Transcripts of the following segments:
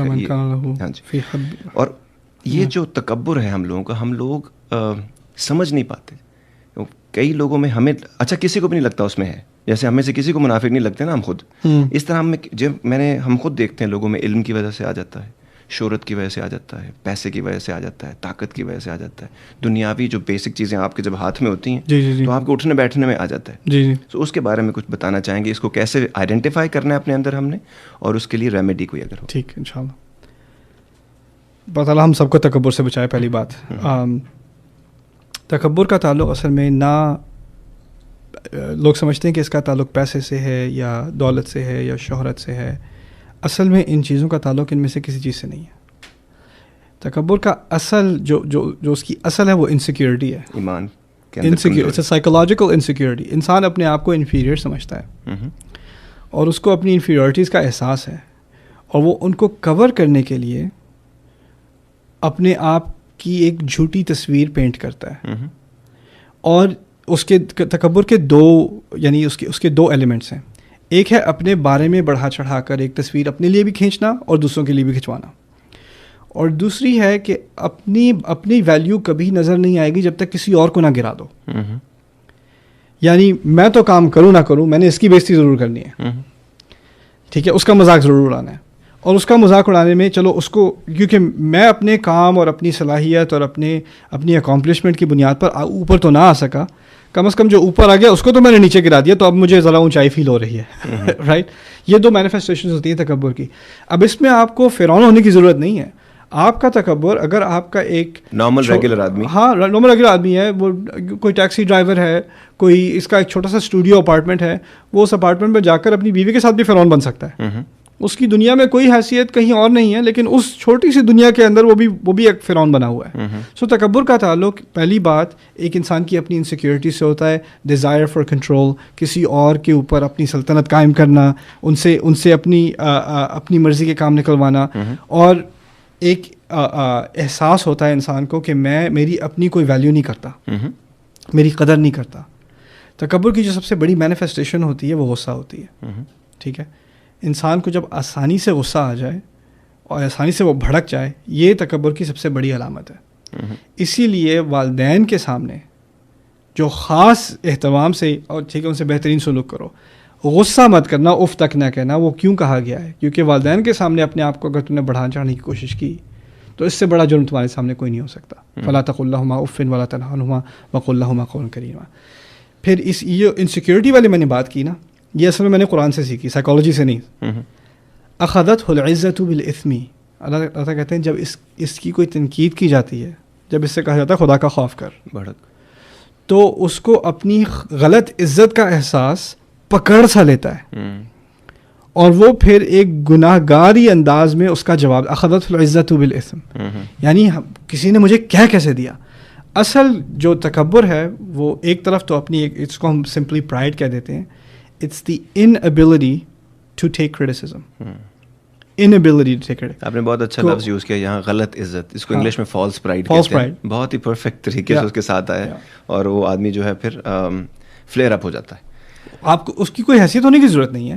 ہاں جی. اور یہ جو تکبر ہے ہم لوگوں کا، ہم لوگ سمجھ نہیں پاتے. کئی لوگوں میں ہمیں اچھا کسی کو بھی نہیں لگتا اس میں ہے، جیسے ہمیں سے کسی کو منافق نہیں لگتے نا ہم خود. اس طرح ہم خود دیکھتے ہیں لوگوں میں علم کی وجہ سے آ جاتا ہے، شہرت کی وجہ سے آ جاتا ہے، پیسے کی وجہ سے آ جاتا ہے، طاقت کی وجہ سے آ جاتا ہے، دنیاوی جو بیسک چیزیں آپ کے جب ہاتھ میں ہوتی ہیں تو آپ کے اٹھنے بیٹھنے میں آ جاتا ہے. تو اس کے بارے میں کچھ بتانا چاہیں گے، اس کو کیسے آئیڈینٹیفائی کرنا ہے اپنے اندر ہم نے، اور اس کے لیے ریمیڈی کوئی اگر ہو. ٹھیک ان شاء اللہ. اللہ تعالیٰ ہم سب کو تکبر سے بچائے. پہلی بات، تکبر کا تعلق اصل میں نہ لوگ سمجھتے ہیں کہ اس کا تعلق پیسے سے ہے یا دولت سے ہے یا شہرت سے ہے. اصل میں ان چیزوں کا تعلق ان میں سے کسی چیز سے نہیں ہے. تکبر کا اصل جو اس کی اصل ہے وہ انسیکیورٹی ہے، ایمان انسیکیورٹی، سائیکولوجیکل انسیکیورٹی. انسان اپنے آپ کو انفیریئر سمجھتا ہے اور اس کو اپنی انفیریورٹیز کا احساس ہے، اور وہ ان کو کور کرنے کے لیے اپنے آپ کی ایک جھوٹی تصویر پینٹ کرتا ہے. اور اس کے تکبر کے اس کے دو ایلیمنٹس ہیں. ایک ہے اپنے بارے میں بڑھا چڑھا کر ایک تصویر اپنے لیے بھی کھینچنا اور دوسروں کے لیے بھی کھنچوانا، اور دوسری ہے کہ اپنی ویلیو کبھی نظر نہیں آئے گی جب تک کسی اور کو نہ گرا دو. یعنی میں تو کام کروں نہ کروں، میں نے اس کی بےزتی ضرور کرنی ہے، ٹھیک ہے، اس کا مذاق ضرور اڑانا ہے. اور اس کا مذاق اڑانے میں چلو اس کو، کیونکہ میں اپنے کام اور اپنی صلاحیت اور اپنی اکامپلشمنٹ کی بنیاد پر اوپر تو نہ آ سکا، کم از کم جو اوپر آ گیا اس کو تو میں نے نیچے گرا دیا، تو اب مجھے ذرا اونچائی فیل ہو رہی ہے. رائٹ. یہ دو مینیفیسٹیشنز ہوتی ہیں تکبر کی. اب اس میں آپ کو فرعون ہونے کی ضرورت نہیں ہے. آپ کا تکبر، اگر آپ کا ایک نارمل ریگولر آدمی، ہاں نارمل ریگولر آدمی ہے، وہ کوئی ٹیکسی ڈرائیور ہے، کوئی اس کا ایک چھوٹا سا اسٹوڈیو اپارٹمنٹ ہے، وہ اس اپارٹمنٹ میں جا کر اپنی بیوی کے ساتھ بھی فرعون بن سکتا ہے. اس کی دنیا میں کوئی حیثیت کہیں اور نہیں ہے، لیکن اس چھوٹی سی دنیا کے اندر وہ بھی ایک فرعون بنا ہوا ہے. سو تکبر کا تعلق پہلی بات ایک انسان کی اپنی انسیکیورٹی سے ہوتا ہے، ڈیزائر فار کنٹرول، کسی اور کے اوپر اپنی سلطنت قائم کرنا، ان سے اپنی مرضی کے کام نکلوانا. اور ایک احساس ہوتا ہے انسان کو کہ میری اپنی کوئی ویلیو نہیں کرتا، میری قدر نہیں کرتا. تکبر کی جو سب سے بڑی مینیفیسٹیشن ہوتی ہے وہ غصہ ہوتی ہے. ٹھیک ہے. انسان کو جب آسانی سے غصہ آ جائے اور آسانی سے وہ بھڑک جائے، یہ تکبر کی سب سے بڑی علامت ہے. اسی لیے والدین کے سامنے جو خاص اہتمام سے، اور ٹھیک ہے ان سے بہترین سلوک کرو، غصہ مت کرنا، اف تک نہ کہنا. وہ کیوں کہا گیا ہے؟ کیونکہ والدین کے سامنے اپنے آپ کو اگر تم نے بڑھانا چڑھانے کی کوشش کی تو اس سے بڑا جرم تمہارے سامنے کوئی نہیں ہو سکتا. فلا تقل لهما اف ولا تنهرهما وقل لهما قولا کریما. پھر یہ انسیکیورٹی والی میں نے بات کی نا، یہ اصل میں نے قرآن سے سیکھی، سائیکالوجی سے نہیں. اخذته العزة بالاثم. اللہ تعالیٰ کہتے ہیں جب اس کی کوئی تنقید کی جاتی ہے، جب اس سے کہا جاتا ہے خدا کا خوف کر، تو اس کو اپنی غلط عزت کا احساس پکڑ سا لیتا ہے، اور وہ پھر ایک گناہ گاری انداز میں اس کا جواب، اخذته العزة بالاثم، یعنی کسی نے مجھے کیسے دیا. اصل جو تکبر ہے وہ ایک طرف تو اپنی اس کو ہم سمپلی پرائڈ کہہ دیتے ہیں. It's the inability to take criticism. Inability to take criticism. آپ نے بہت اچھا لفظ یوز کیا یہاں، غلط عزت، اس کو انگلش میں فالس پرائڈ کہتے ہیں. بہت ہی پرفیکٹ طریقے سے اس کے ساتھ آیا، اور وہ آدمی جو ہے پھر فلیئر اپ ہو جاتا ہے. آپ کو اس کی کوئی حیثیت ہونے کی ضرورت نہیں ہے.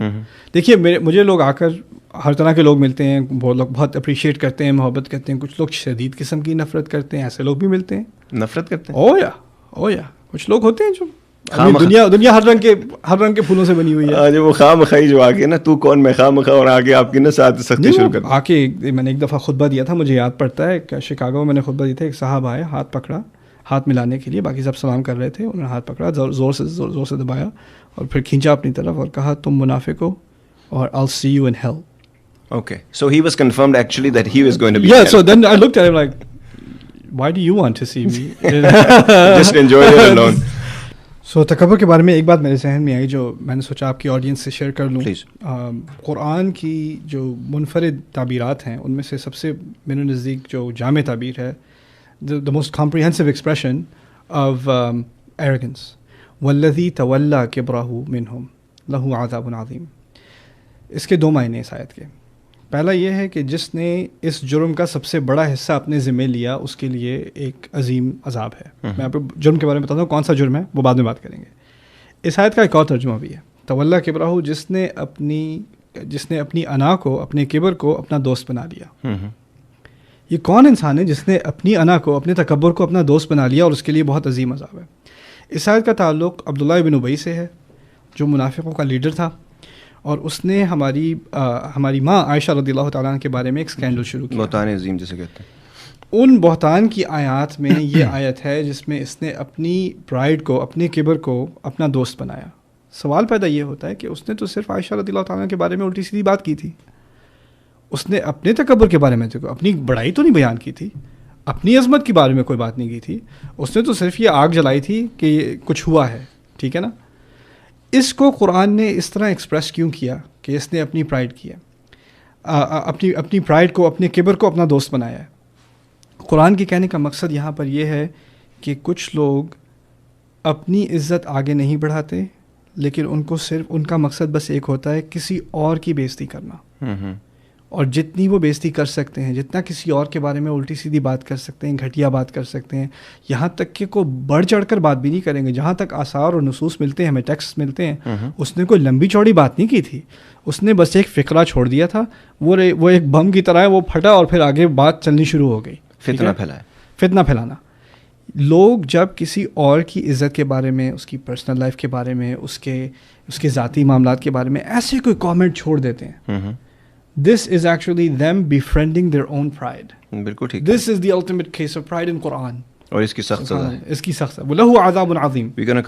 دیکھیے مجھے لوگ آ کر ہر طرح کے لوگ ملتے ہیں، وہ لوگ بہت اپریشیٹ کرتے ہیں، محبت کرتے ہیں. کچھ لوگ شدید قسم کی نفرت کرتے ہیں، ایسے لوگ بھی ملتے ہیں. نفرت کرتے ہیں؟ او یا کچھ لوگ ہوتے ہیں جو دنیا ہر رنگ کے پھولوں سے بنی ہوئی ہے. جو وہ خواہ مخواہی جو آگے نا، تو کون میں خواہ مخواہ، اور آگے آپ کی نا ساتھ سختی شروع کر آ کے. میں نے ایک دفعہ خطبہ دیا تھا، مجھے یاد پڑتا ہے کہ شکاگو میں نے خطبہ دیا تھا. ایک صاحب آئے، ہاتھ پکڑا، ہاتھ ملانے کے لیے، باقی سب سلام کر رہے تھے، انہوں نے ہاتھ پکڑا، زور سے دبایا اور پھر کھینچا اپنی طرف اور کہا تم منافق ہو اور I'll see you in hell. Okay, so he was confirmed actually that he was going to be in hell. So then I looked at him like, why do you want to see me? Just enjoy it alone. So تکبر کے بارے میں ایک بات میرے ذہن میں آئی جو میں نے سوچا آپ کی آڈینس سے شیئر کر لوں. قرآن کی جو منفرد تعبیرات ہیں ان میں سے سب سے میرے نزدیک جو جامع تعبیر ہے، the most comprehensive expression of arrogance، والذی تولی کبرہ منہم لہ عذاب عظیم. اس کے دو معنی اس آیت کے. پہلا یہ ہے کہ جس نے اس جرم کا سب سے بڑا حصہ اپنے ذمہ لیا اس کے لیے ایک عظیم عذاب ہے. میں آپ کو جرم کے بارے میں بتاتا ہوں، کون سا جرم ہے وہ بعد میں بات کریں گے. اس آیت کا ایک اور ترجمہ بھی ہے، تولی کبرہ، جس نے اپنی جس نے اپنی انا کو، اپنے کبر کو اپنا دوست بنا لیا. یہ کون انسان ہے جس نے اپنی انا کو، اپنے تکبر کو اپنا دوست بنا لیا اور اس کے لیے بہت عظیم عذاب ہے. اس آیت کا تعلق عبداللہ ابن ابی سے ہے جو منافقوں کا لیڈر تھا، اور اس نے ہماری ماں عائشہ رضی اللہ تعالیٰ عنہ کے بارے میں ایک اسکینڈل شروع کیا. بہتان عظیم جسے کہتے ہیں. ان بہتان کی آیات میں یہ آیت ہے جس میں اس نے اپنی پرائڈ کو، اپنے کبر کو اپنا دوست بنایا. سوال پیدا یہ ہوتا ہے کہ اس نے تو صرف عائشہ رضی اللہ تعالیٰ عنہ کے بارے میں الٹی سیدھی بات کی تھی. اس نے اپنے تکبر کے بارے میں اپنی بڑائی تو نہیں بیان کی تھی، اپنی عظمت کے بارے میں کوئی بات نہیں کی تھی. اس نے تو صرف یہ آگ جلائی تھی کہ کچھ ہوا ہے. ٹھیک ہے نا. اس کو قرآن نے اس طرح ایکسپریس کیوں کیا کہ اس نے اپنی پرائڈ کیا، اپنی پرائڈ کو، اپنے کبر کو اپنا دوست بنایا ہے. قرآن کے کہنے کا مقصد یہاں پر یہ ہے کہ کچھ لوگ اپنی عزت آگے نہیں بڑھاتے، لیکن ان کو صرف ان کا مقصد بس ایک ہوتا ہے کسی اور کی بےزتی کرنا. اور جتنی وہ بےزتی کر سکتے ہیں، جتنا کسی اور کے بارے میں الٹی سیدھی بات کر سکتے ہیں، گھٹیا بات کر سکتے ہیں، یہاں تک کہ کوئی بڑھ چڑھ کر بات بھی نہیں کریں گے. جہاں تک آثار اور نصوص ملتے ہیں، ہمیں ٹیکسٹ ملتے ہیں، اس نے کوئی لمبی چوڑی بات نہیں کی تھی. اس نے بس ایک فقرہ چھوڑ دیا تھا، وہ ایک بم کی طرح ہے، وہ پھٹا اور پھر آگے بات چلنی شروع ہو گئی. فتنہ پھیلانا. لوگ جب کسی اور کی عزت کے بارے میں، اس کی پرسنل لائف کے بارے میں، اس کے ذاتی معاملات کے بارے میں ایسے کوئی کامنٹ چھوڑ دیتے ہیں، this is actually them befriending their own pride. بالکل ٹھیک. This is the ultimate case of pride in Quran. اور اس کی سخت سزا ہے. اس کی سخت سزا. وَلَهُ عَذَابٌ عَظِيمٌ.